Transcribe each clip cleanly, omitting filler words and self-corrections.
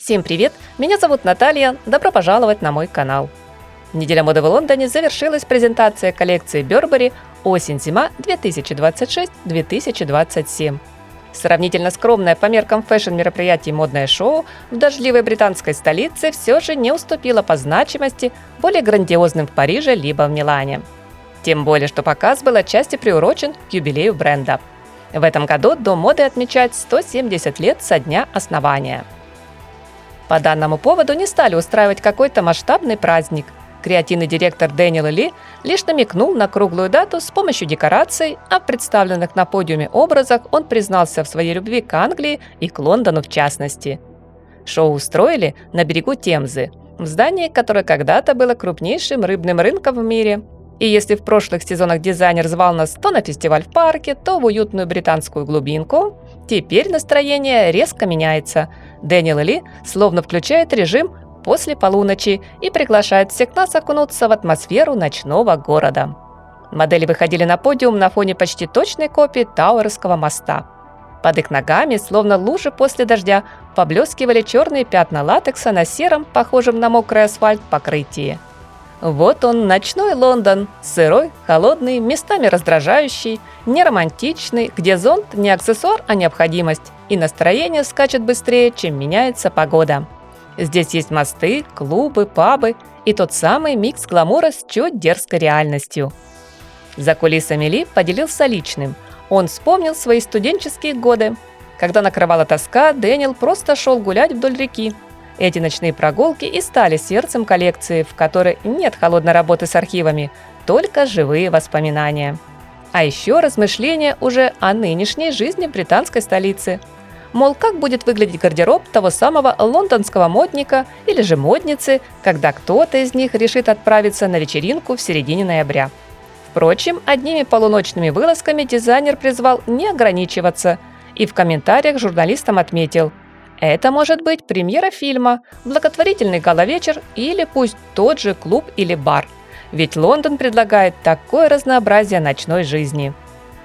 Всем привет! Меня зовут Наталья, добро пожаловать на мой канал. Неделя моды в Лондоне завершилась презентацией коллекции Burberry осень-зима 2026-2027. Сравнительно скромное по меркам фэшн-мероприятий модное шоу в дождливой британской столице все же не уступило по значимости более грандиозным в Париже либо в Милане. Тем более, что показ был отчасти приурочен к юбилею бренда. В этом году Дом моды отмечает 170 лет со дня основания. По данному поводу не стали устраивать какой-то масштабный праздник. Креативный директор Дэниел Ли лишь намекнул на круглую дату с помощью декораций, а в представленных на подиуме образах он признался в своей любви к Англии и к Лондону в частности. Шоу устроили на берегу Темзы, в здании, которое когда-то было крупнейшим рыбным рынком в мире. И если в прошлых сезонах дизайнер звал нас то на фестиваль в парке, то в уютную британскую глубинку, теперь настроение резко меняется. Дэниел Ли словно включает режим после полуночи и приглашает всех нас окунуться в атмосферу ночного города. Модели выходили на подиум на фоне почти точной копии Тауэрского моста. Под их ногами, словно лужи после дождя, поблескивали черные пятна латекса на сером, похожем на мокрый асфальт, покрытии. Вот он, ночной Лондон, сырой, холодный, местами раздражающий, неромантичный, где зонт не аксессуар, а необходимость, и настроение скачет быстрее, чем меняется погода. Здесь есть мосты, клубы, пабы и тот самый микс гламура с чуть дерзкой реальностью. За кулисами Ли поделился личным. Он вспомнил свои студенческие годы. Когда накрывала тоска, Дэниел просто шел гулять вдоль реки. Эти ночные прогулки и стали сердцем коллекции, в которой нет холодной работы с архивами, только живые воспоминания. А еще размышления уже о нынешней жизни британской столицы. Мол, как будет выглядеть гардероб того самого лондонского модника или же модницы, когда кто-то из них решит отправиться на вечеринку в середине ноября. Впрочем, одними полуночными вылазками дизайнер призвал не ограничиваться и в комментариях журналистам отметил: это может быть премьера фильма, благотворительный гала-вечер или пусть тот же клуб или бар. Ведь Лондон предлагает такое разнообразие ночной жизни.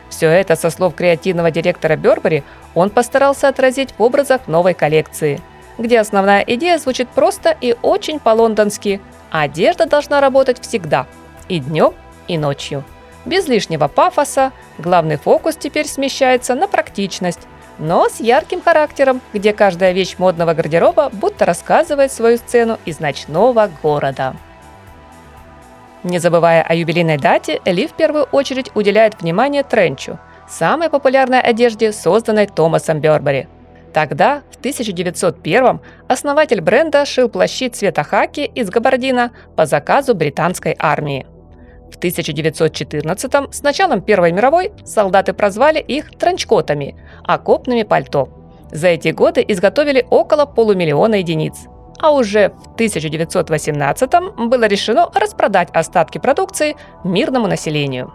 Все это, со слов креативного директора Burberry, он постарался отразить в образах новой коллекции, где основная идея звучит просто и очень по-лондонски. Одежда должна работать всегда, и днем, и ночью. Без лишнего пафоса, главный фокус теперь смещается на практичность, но с ярким характером, где каждая вещь модного гардероба будто рассказывает свою сцену из ночного города. Не забывая о юбилейной дате, Ли в первую очередь уделяет внимание тренчу, самой популярной одежде, созданной Томасом Burberry. Тогда, в 1901-м, основатель бренда шил плащи цвета хаки из габардина по заказу британской армии. В 1914-м, с началом Первой мировой, солдаты прозвали их тренчкотами, окопными пальто. За эти годы изготовили около 500 000 единиц. А уже в 1918-м было решено распродать остатки продукции мирному населению.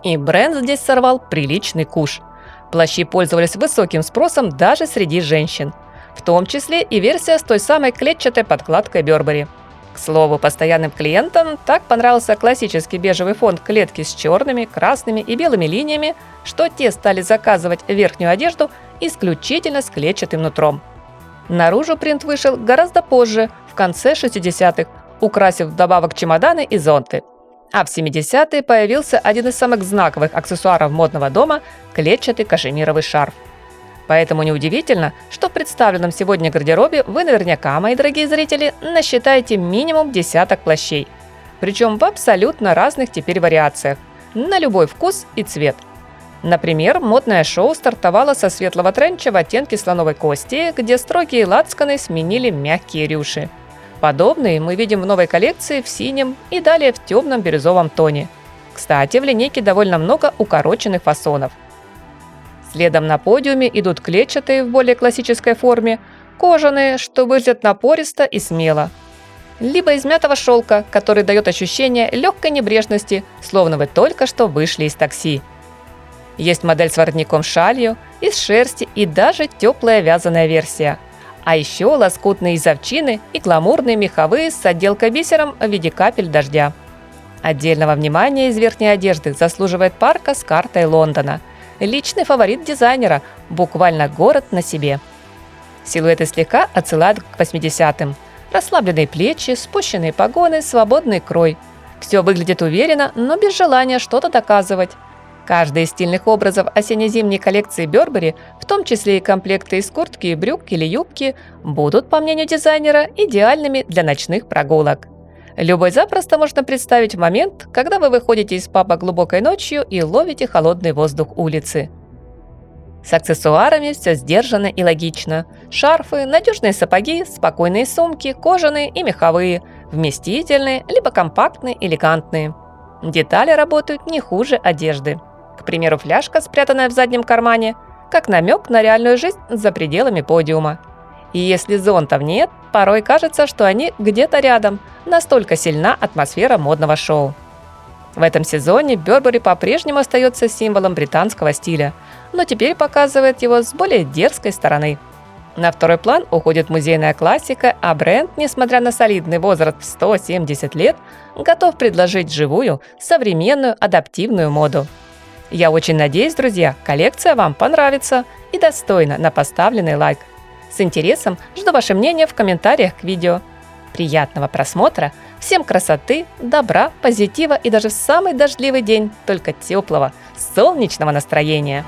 И бренд здесь сорвал приличный куш. Плащи пользовались высоким спросом даже среди женщин, в том числе и версия с той самой клетчатой подкладкой Burberry. К слову, постоянным клиентам так понравился классический бежевый фон клетки с черными, красными и белыми линиями, что те стали заказывать верхнюю одежду исключительно с клетчатым нутром. Наружу принт вышел гораздо позже, в конце 60-х, украсив вдобавок чемоданы и зонты. А в 70-е появился один из самых знаковых аксессуаров модного дома – клетчатый кашемировый шарф. Поэтому неудивительно, что в представленном сегодня гардеробе вы наверняка, мои дорогие зрители, насчитаете минимум десяток плащей. Причем в абсолютно разных теперь вариациях, на любой вкус и цвет. Например, модное шоу стартовало со светлого тренча в оттенке слоновой кости, где строгие лацканы сменили мягкие рюши. Подобные мы видим в новой коллекции в синем и далее в темном бирюзовом тоне. Кстати, в линейке довольно много укороченных фасонов. Следом на подиуме идут клетчатые в более классической форме, кожаные, что выглядят напористо и смело. Либо из мятого шелка, который дает ощущение легкой небрежности, словно вы только что вышли из такси. Есть модель с воротником-шалью, из шерсти и даже теплая вязаная версия. А еще лоскутные из овчины и гламурные меховые с отделкой бисером в виде капель дождя. Отдельного внимания из верхней одежды заслуживает парка с картой Лондона. Личный фаворит дизайнера, буквально город на себе. Силуэты слегка отсылают к 80-м. Расслабленные плечи, спущенные погоны, свободный крой. Все выглядит уверенно, но без желания что-то доказывать. Каждый из стильных образов осенне-зимней коллекции Burberry, в том числе и комплекты из куртки, брюк или юбки, будут, по мнению дизайнера, идеальными для ночных прогулок. Любой запросто можно представить момент, когда вы выходите из паба глубокой ночью и ловите холодный воздух улицы. С аксессуарами все сдержанно и логично. Шарфы, надежные сапоги, спокойные сумки, кожаные и меховые, вместительные, либо компактные, элегантные. Детали работают не хуже одежды. К примеру, фляжка, спрятанная в заднем кармане, как намек на реальную жизнь за пределами подиума. И если зонтов нет, порой кажется, что они где-то рядом, настолько сильна атмосфера модного шоу. В этом сезоне Burberry по-прежнему остается символом британского стиля, но теперь показывает его с более дерзкой стороны. На второй план уходит музейная классика, а бренд, несмотря на солидный возраст в 170 лет, готов предложить живую, современную, адаптивную моду. Я очень надеюсь, друзья, коллекция вам понравится и достойна на поставленный лайк. С интересом жду ваше мнение в комментариях к видео. Приятного просмотра, всем красоты, добра, позитива и даже в самый дождливый день только теплого, солнечного настроения.